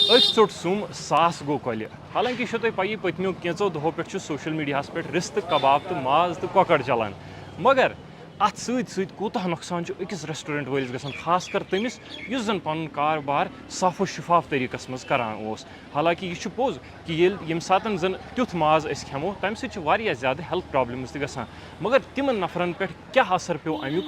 अख चोट सुम सास गो कल। हालांकि तुम पी पत्मो कैचो दहो पे सोशल मीडिया पे रिस्त कबाब तो माज तो कॉकड़ चलान, मगर अत सूत नुकसान अकिस रेस्टोरेंट वलिस गसान, खास कर तमिस युस जन पन कारोबार साफो शिफाफ तरीकस मज करान ओस। हालांकि यह पोज कि ये सातन जन तुथ माज अस खेमो तम सह ज्यादा हेल्थ प्रॉब्लम्स ति गसान, मगर तिमन नफरन पे क्या असर पे अमुक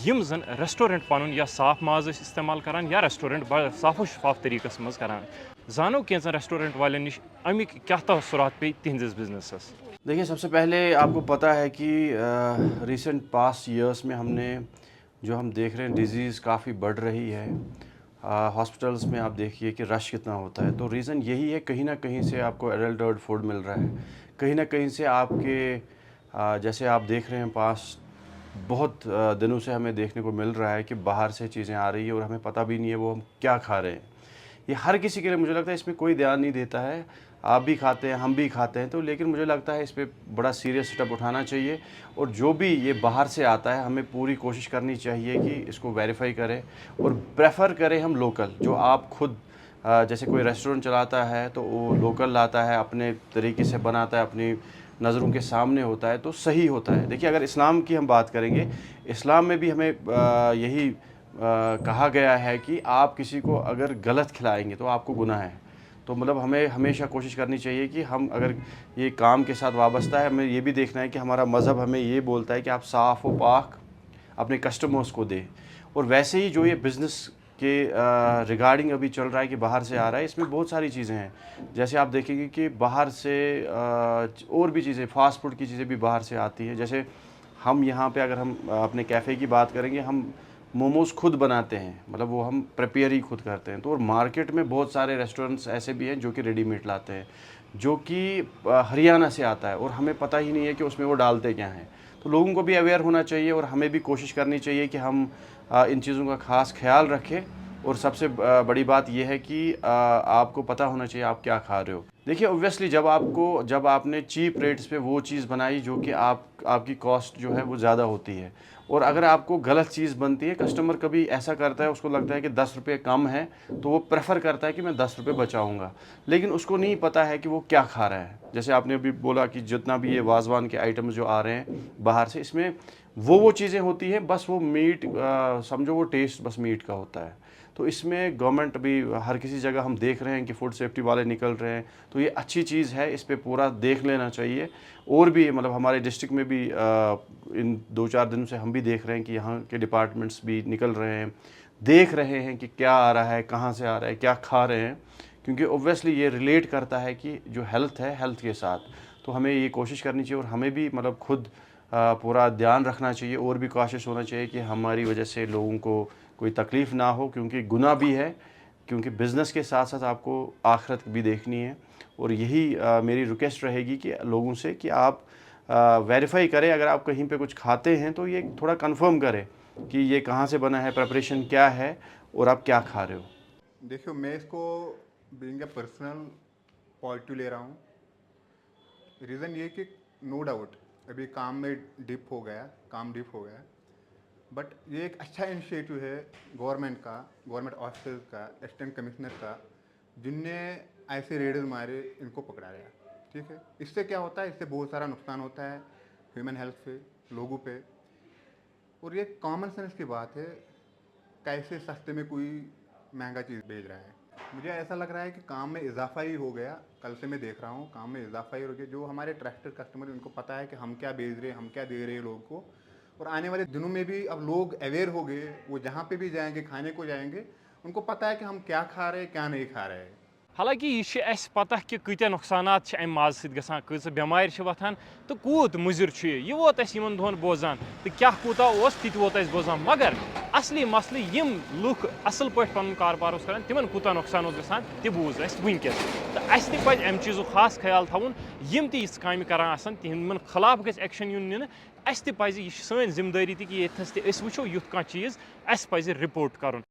यम जन रेस्टोरेंट पन या साफ माज इस्तेमाल करान या रेस्टोरेंट साफो शिफाफ तरीकस मज करान। जानो कैंसन रेस्टोरेंट वाले निश अमिक क्या तसरात पे तिहंदिस बिजनेस। देखिए, सबसे पहले आपको पता है कि रिसेंट पास्ट ईयर्स में हमने जो हम देख रहे हैं डिज़ीज़ काफ़ी बढ़ रही है। हॉस्पिटल्स में आप देखिए कि रश कितना होता है। तो रीज़न यही है, कहीं ना कहीं से आपको एडल्टर्ड फूड मिल रहा है, कहीं ना कहीं से आपके जैसे आप देख रहे हैं पास्ट बहुत दिनों से हमें देखने को मिल रहा है कि बाहर से चीज़ें आ रही है और हमें पता भी नहीं है वो हम क्या खा रहे हैं। ये हर किसी के लिए मुझे लगता है इसमें कोई ध्यान नहीं देता है। आप भी खाते हैं, हम भी खाते हैं, तो लेकिन मुझे लगता है इस पर बड़ा सीरियस स्टेप उठाना चाहिए। और जो भी ये बाहर से आता है हमें पूरी कोशिश करनी चाहिए कि इसको वेरीफाई करें और प्रेफर करें हम लोकल। जो आप खुद जैसे कोई रेस्टोरेंट चलाता है तो वो लोकल लाता है, अपने तरीके से बनाता है, अपनी नज़रों के सामने होता है, तो सही होता है। देखिए, अगर इस्लाम की हम बात करेंगे, इस्लाम में भी हमें यही कहा गया है कि आप किसी को अगर गलत खिलाएंगे तो आपको गुनाह है। तो मतलब हमें हमेशा कोशिश करनी चाहिए कि हम अगर ये काम के साथ वाबस्ता है, हमें ये भी देखना है कि हमारा मज़हब हमें ये बोलता है कि आप साफ़ व पाक अपने कस्टमर्स को दें। और वैसे ही जो ये बिज़नेस के रिगार्डिंग अभी चल रहा है कि बाहर से आ रहा है, इसमें बहुत सारी चीज़ें हैं। जैसे आप देखेंगे कि बाहर से और भी चीज़ें, फ़ास्ट फूड की चीज़ें भी बाहर से आती हैं। जैसे हम यहाँ पे अगर हम अपने कैफ़े की बात करेंगे, हम मोमोज़ खुद बनाते हैं, मतलब वो हम प्रिपेयर ही खुद करते हैं। तो और मार्केट में बहुत सारे रेस्टोरेंट्स ऐसे भी हैं जो कि रेडीमेड लाते हैं, जो कि हरियाणा से आता है और हमें पता ही नहीं है कि उसमें वो डालते क्या हैं। तो लोगों को भी अवेयर होना चाहिए और हमें भी कोशिश करनी चाहिए कि हम इन चीज़ों का ख़ास ख्याल रखें। और सबसे बड़ी बात यह है कि आपको पता होना चाहिए आप क्या खा रहे हो। देखिए, ऑब्वियसली जब आपने चीप रेट्स पे वो चीज़ बनाई जो कि आपकी कॉस्ट जो है वो ज़्यादा होती है, और अगर आपको गलत चीज़ बनती है, कस्टमर कभी ऐसा करता है, उसको लगता है कि 10 रुपये कम है तो वो प्रेफर करता है कि मैं 10 रुपये बचाऊंगा, लेकिन उसको नहीं पता है कि वो क्या खा रहा है। जैसे आपने अभी बोला कि जितना भी ये वाजवान के आइटम्स जो आ रहे हैं बाहर से, इसमें वो चीज़ें होती हैं, बस वो मीट, समझो वो टेस्ट बस मीट का होता है। तो इसमें गवर्नमेंट भी हर किसी जगह हम देख रहे हैं कि फूड सेफ्टी वाले निकल रहे हैं, तो ये अच्छी चीज़ है, इस पर पूरा देख लेना चाहिए। और भी मतलब हमारे डिस्ट्रिक्ट में भी इन 2-4 दिनों से हम भी देख रहे हैं कि यहाँ के डिपार्टमेंट्स भी निकल रहे हैं, देख रहे हैं कि क्या आ रहा है, कहाँ से आ रहा है, क्या खा रहे हैं, क्योंकि ओब्वियसली ये रिलेट करता है कि जो हेल्थ है, हेल्थ के साथ। तो हमें ये कोशिश करनी चाहिए और हमें भी मतलब खुद पूरा ध्यान रखना चाहिए और भी कोशिश होना चाहिए कि हमारी वजह से लोगों को कोई तकलीफ़ ना हो, क्योंकि गुनाह भी है, क्योंकि बिज़नेस के साथ साथ आपको आखिरत भी देखनी है। और यही मेरी रिक्वेस्ट रहेगी कि लोगों से कि आप वेरीफाई करें, अगर आप कहीं पे कुछ खाते हैं तो ये थोड़ा कंफर्म करें कि ये कहाँ से बना है, प्रिपरेशन क्या है और आप क्या खा रहे हो। देखियो, मैं इसको बीइंग ए पर्सनल पॉजिटिव ले रहा हूँ। रीज़न ये कि नो डाउट अभी काम में डिप हो गया, काम डिप हो गया, बट ये एक अच्छा इनिशिएटिव है गवर्नमेंट का, गवर्नमेंट ऑफिसर्स का, असिस्टेंट कमिश्नर का, जिनने ऐसे रेडर मारे, इनको पकड़ाया। ठीक है, इससे क्या होता है, इससे बहुत सारा नुकसान होता है ह्यूमन हेल्थ पे, लोगों पे। और ये कॉमन सेंस की बात है, कैसे सस्ते में कोई महंगा चीज़ बेच रहा है। मुझे ऐसा लग रहा है कि काम में इजाफा ही हो गया। कल से मैं देख रहा हूँ काम में इजाफा ही हो गया। जो हमारे ट्रस्टेड कस्टमर, उनको पता है कि हम क्या बेच रहे हैं, हम क्या दे रहे हैं लोगों को। और आने वाले दिनों में भी अब लोग अवेयर हो गए, वो जहाँ पे भी जाएंगे, खाने को जाएंगे, उनको पता है कि हम क्या खा रहे हैं, क्या नहीं खा रहे हैं। हालांकि यह पता कि कत्या नुकसान अम माज सत्यान, कच बेमार वथान तो कूत मुजिर यह वोत इन दोहन बोजान तो क्या कूता ति वोत बोजान, मगर असली मसले यम लुख असल पे पन कारोबार कर तिमन कूता नुकसान गसान तह बूज वनकस। तो अस तज अम चीज़ खास ख्याल थवन, यम तिस काम करान तिमन खिलाफ गज एक्शन यून नीन। अस तज यह सन जिम्मेदारी कि ये वो युथ कह चीज़ अस पज रिपोर्ट कर।